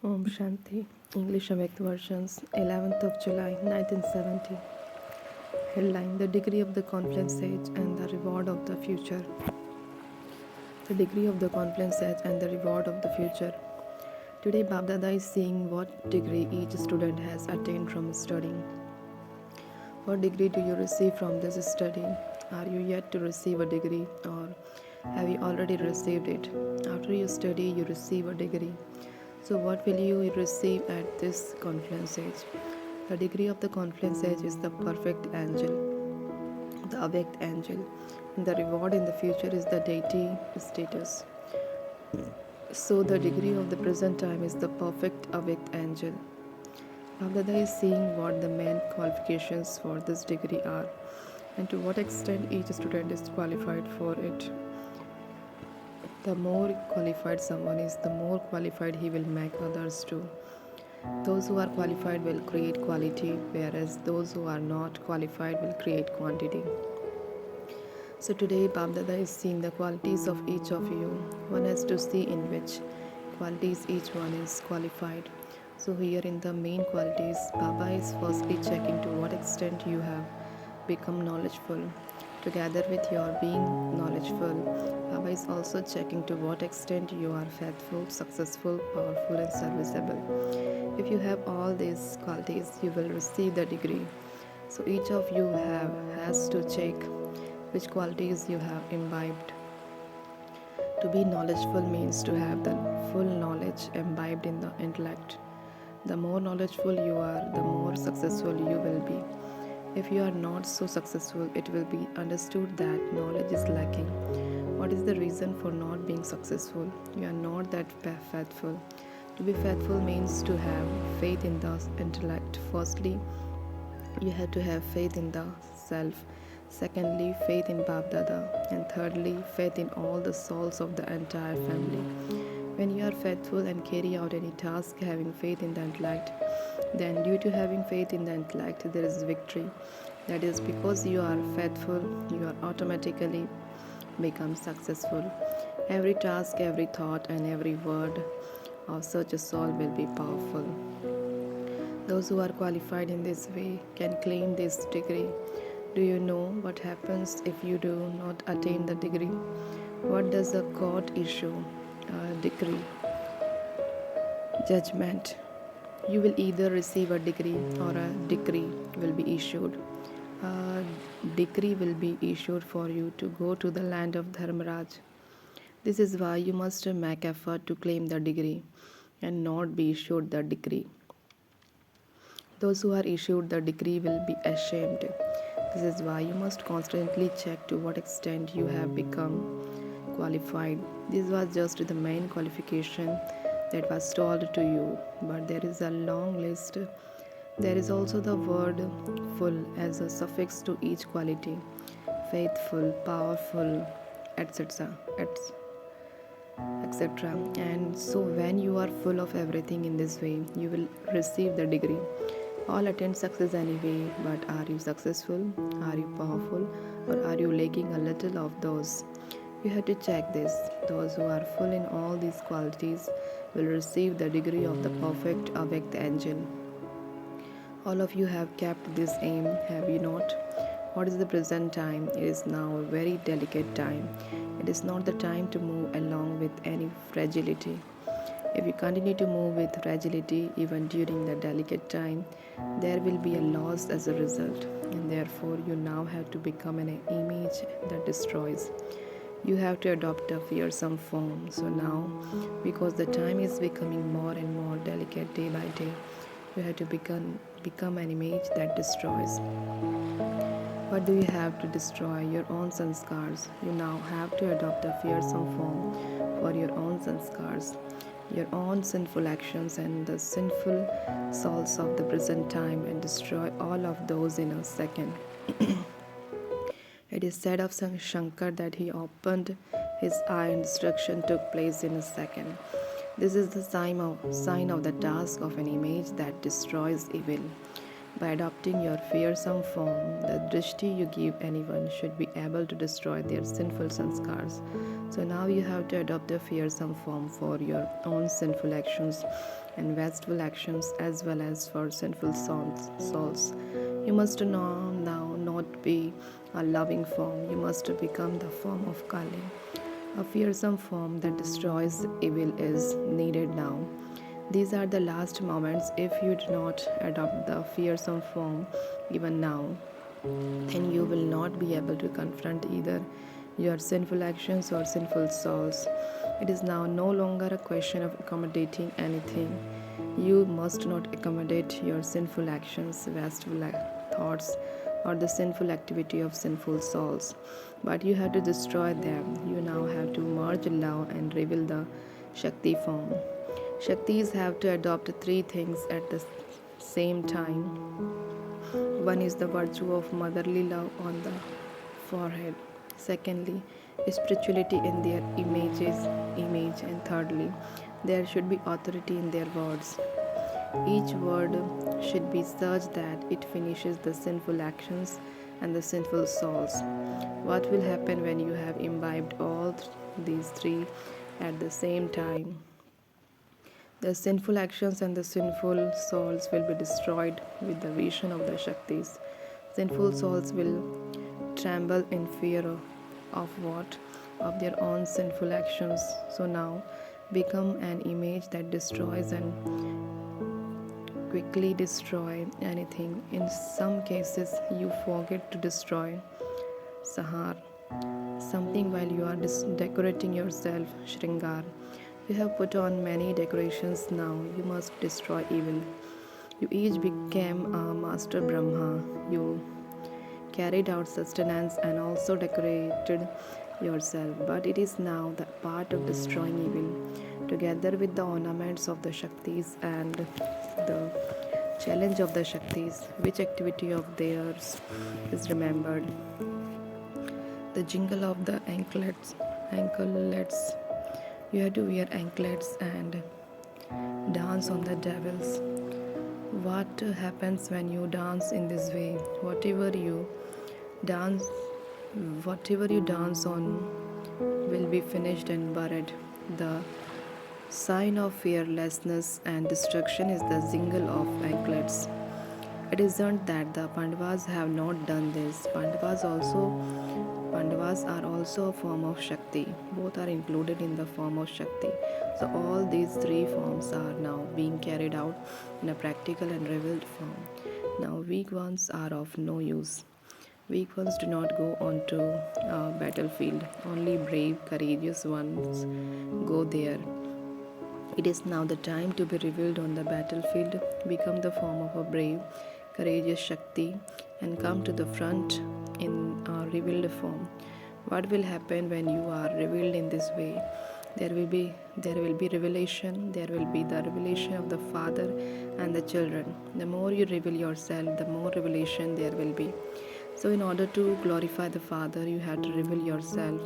Om Shanti, English Avyakt versions, 11th of July 1970. Headline: The degree of the confluence age and the reward of the future. The degree of the confluence age and the reward of the future. Today, Babdada is seeing what degree each student has attained from studying. What degree do you receive from this study? Are you yet to receive a degree, or have you already received it? After you study, you receive a degree. So, what will you receive at this confluence age? The degree of the confluence age is the perfect angel, the avyakt angel, and the reward in the future is the deity status. So, the degree of the present time is the perfect avyakt angel. Bhavdada is seeing what the main qualifications for this degree are and to what extent each student is qualified for it. The more qualified someone is, the more qualified he will make others too. Those who are qualified will create quality, whereas those who are not qualified will create quantity. So today, Babdada is seeing the qualities of each of you. One has to see in which qualities each one is qualified. So here in the main qualities, Baba is firstly checking to what extent you have become knowledgeful. Together with your being knowledgeful, Baba is also checking to what extent you are faithful, successful, powerful, and serviceable. If you have all these qualities, you will receive the degree. So each of you has to check which qualities you have imbibed. To be knowledgeful means to have the full knowledge imbibed in the intellect. The more knowledgeful you are, the more successful you will be. If you are not so successful, it will be understood that knowledge is lacking. What is the reason for not being successful? You are not that faithful. To be faithful means to have faith in the intellect. Firstly, you have to have faith in the self. Secondly, faith in Bab Dada. And thirdly, faith in all the souls of the entire family. When you are faithful and carry out any task having faith in the intellect, then due to having faith in the intellect, there is victory. That is because you are faithful, you are automatically become successful. Every task, every thought, and every word of such a soul will be powerful. Those who are qualified in this way can claim this degree. Do you know what happens if you do not attain the degree? What does a court issue? A decree. Judgment. You will either receive a degree or a decree will be issued. A decree will be issued for you to go to the land of Dharmaraj. This is why you must make effort to claim the degree and not be issued the decree. Those who are issued the degree will be ashamed. This is why you must constantly check to what extent you have become qualified. This was just the main qualification that was told to you, but there is a long list. There is also the word full as a suffix to each quality: faithful, powerful, etc. etc. And so, when you are full of everything in this way, you will receive the degree. All attain success anyway, but are you successful? Are you powerful? Or are you lacking a little of those? You have to check this. Those who are full in all these qualities will receive the degree of the perfect avyakt angel. All of you have kept this aim, have you not? What is the present time? It is now a very delicate time. It is not the time to move along with any fragility. If you continue to move with fragility even during the delicate time, there will be a loss as a result, and therefore you now have to become an image that destroys. You have to adopt a fearsome form. So now, because the time is becoming more and more delicate day by day, you have to become an image that destroys. What do you have to destroy? Your own sanskars. You now have to adopt a fearsome form for your own sanskars, your own sinful actions and the sinful souls of the present time, and destroy all of those in a second. It is said of Shankar that he opened his eye and destruction took place in a second. This is the sign of the task of an image that destroys evil. By adopting your fearsome form, the drishti you give anyone should be able to destroy their sinful sanskars. So now you have to adopt the fearsome form for your own sinful actions and wasteful actions as well as for sinful souls. You must now not be a loving form, you must become the form of Kali. A fearsome form that destroys evil is needed now. These are the last moments. If you do not adopt the fearsome form even now, then you will not be able to confront either your sinful actions or sinful souls. It is now no longer a question of accommodating anything. You must not accommodate your sinful actions, wasteful thoughts, or the sinful activity of sinful souls, but you have to destroy them. You now have to merge love and reveal the Shakti form. Shaktis have to adopt three things at the same time. One is the virtue of motherly love on the forehead. Secondly, spirituality in their image, and thirdly, there should be authority in their words. Each word should be such that it finishes the sinful actions and the sinful souls. What will happen when you have imbibed all these three at the same time? The sinful actions and the sinful souls will be destroyed with the vision of the Shaktis. Sinful souls will tremble in fear of what? Of their own sinful actions. So now become an image that destroys and quickly destroy anything. In some cases, you forget to destroy Sahar, something while you are decorating yourself, Shringar. You have put on many decorations now, you must destroy evil. You each became a master Brahma. You carried out sustenance and also decorated yourself. But it is now the part of destroying evil, together with the ornaments of the Shaktis and the challenge of the Shaktis. Which activity of theirs is remembered? The jingle of the anklets. You have to wear anklets and dance on the devils. What happens when you dance in this way? Dance, whatever you dance on will be finished and buried. The sign of fearlessness and destruction is the jingle of anklets. It isn't that the Pandavas have not done this. Pandavas are also a form of Shakti. Both are included in the form of Shakti. So all these three forms are now being carried out in a practical and revealed form. Now weak ones are of no use. Weak ones do not go onto a battlefield. Only brave, courageous ones go there. It is now the time to be revealed on the battlefield. Become the form of a brave, courageous Shakti and come to the front in a revealed form. What will happen when you are revealed in this way? There will be revelation. There will be the revelation of the Father and the children. The more you reveal yourself, the more revelation there will be. So, in order to glorify the Father, you have to reveal yourself.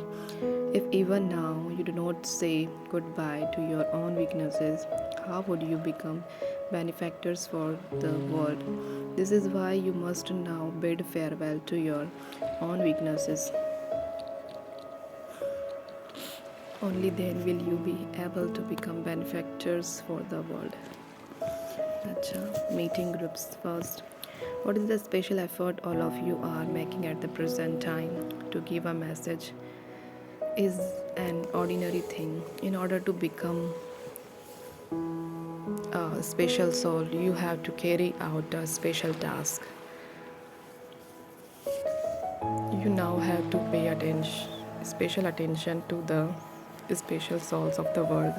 If even now you do not say goodbye to your own weaknesses, how would you become benefactors for the world? This is why you must now bid farewell to your own weaknesses. Only then will you be able to become benefactors for the world. Meeting groups first. What is the special effort all of you are making at the present time to give a message? Is an ordinary thing. In order to become a special soul, you have to carry out a special task. You now have to pay special attention to the special souls of the world.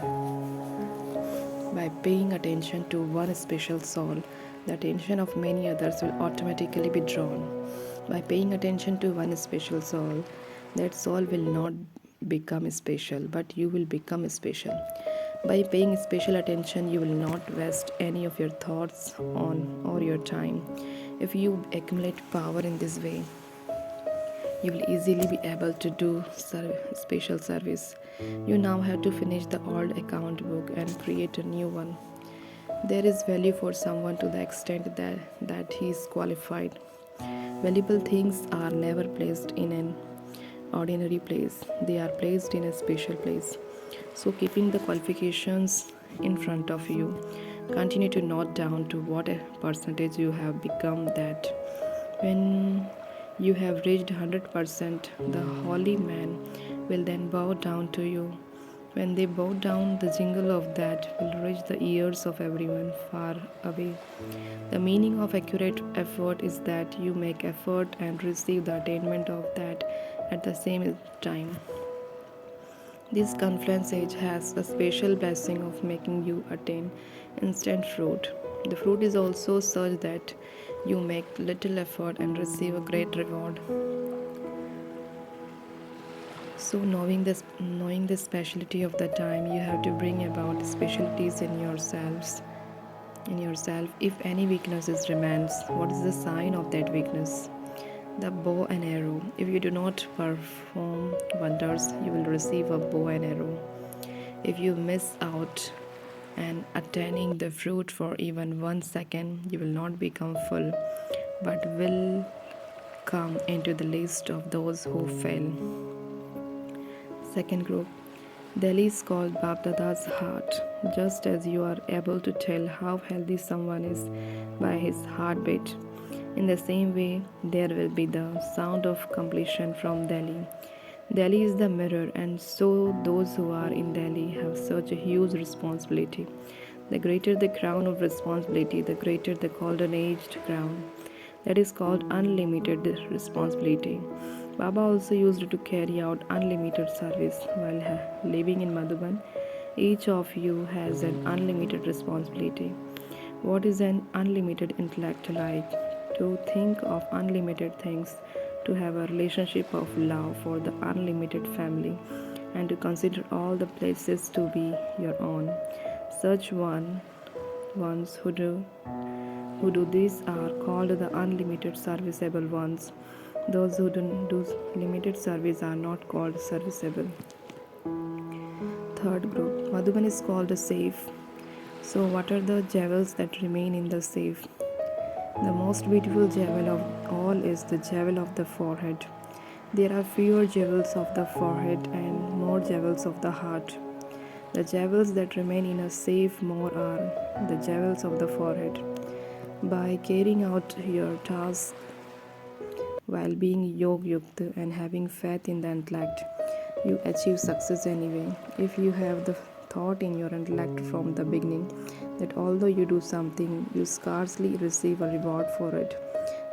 By paying attention to one special soul, the attention of many others will automatically be drawn. By paying attention to one special soul, that soul will not become special, but you will become special. By paying special attention, you will not waste any of your thoughts on or your time. If you accumulate power in this way, you will easily be able to do special service. You now have to finish the old account book and create a new one. There is value for someone to the extent that he is qualified. Valuable things are never placed in an ordinary place, they are placed in a special place. So, keeping the qualifications in front of you, continue to note down to what a percentage you have become that when you have reached 100%, the holy man will then bow down to you. When they bow down, the jingle of that will reach the ears of everyone far away. The meaning of accurate effort is that you make effort and receive the attainment of that at the same time. This confluence age has a special blessing of making you attain instant fruit. The fruit is also such that you make little effort and receive a great reward. So knowing the speciality of the time, you have to bring about specialties in yourselves. In yourself, if any weaknesses remains, what is the sign of that weakness? The bow and arrow. If you do not perform wonders, you will receive a bow and arrow. If you miss out and attaining the fruit for even 1 second, you will not become full, but will come into the list of those who fail. Second group. Delhi is called Baghdada's heart, just as you are able to tell how healthy someone is by his heartbeat. In the same way, there will be the sound of completion from Delhi. Delhi is the mirror, and so those who are in Delhi have such a huge responsibility. The greater the crown of responsibility, the greater the golden aged crown. That is called unlimited responsibility. Baba also used to carry out unlimited service while living in Madhuban. Each of you has an unlimited responsibility. What is an unlimited intellect like? To think of unlimited things, to have a relationship of love for the unlimited family, and to consider all the places to be your own. Such ones who do this are called the unlimited serviceable ones. Those who do limited service are not called serviceable. Third group. Madhuban is called a safe. So, what are the jewels that remain in the safe? The most beautiful jewel of all is the jewel of the forehead. There are fewer jewels of the forehead and more jewels of the heart. The jewels that remain in a safe more are the jewels of the forehead. By carrying out your task while being yog-yukt and having faith in the intellect, you achieve success anyway. If you have the thought in your intellect from the beginning that although you do something, you scarcely receive a reward for it,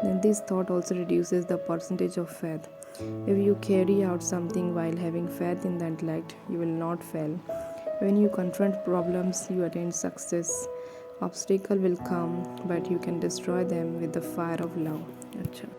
then this thought also reduces the percentage of faith. If you carry out something while having faith in the intellect, you will not fail. When you confront problems, you attain success. Obstacle will come, but you can destroy them with the fire of love. Achha.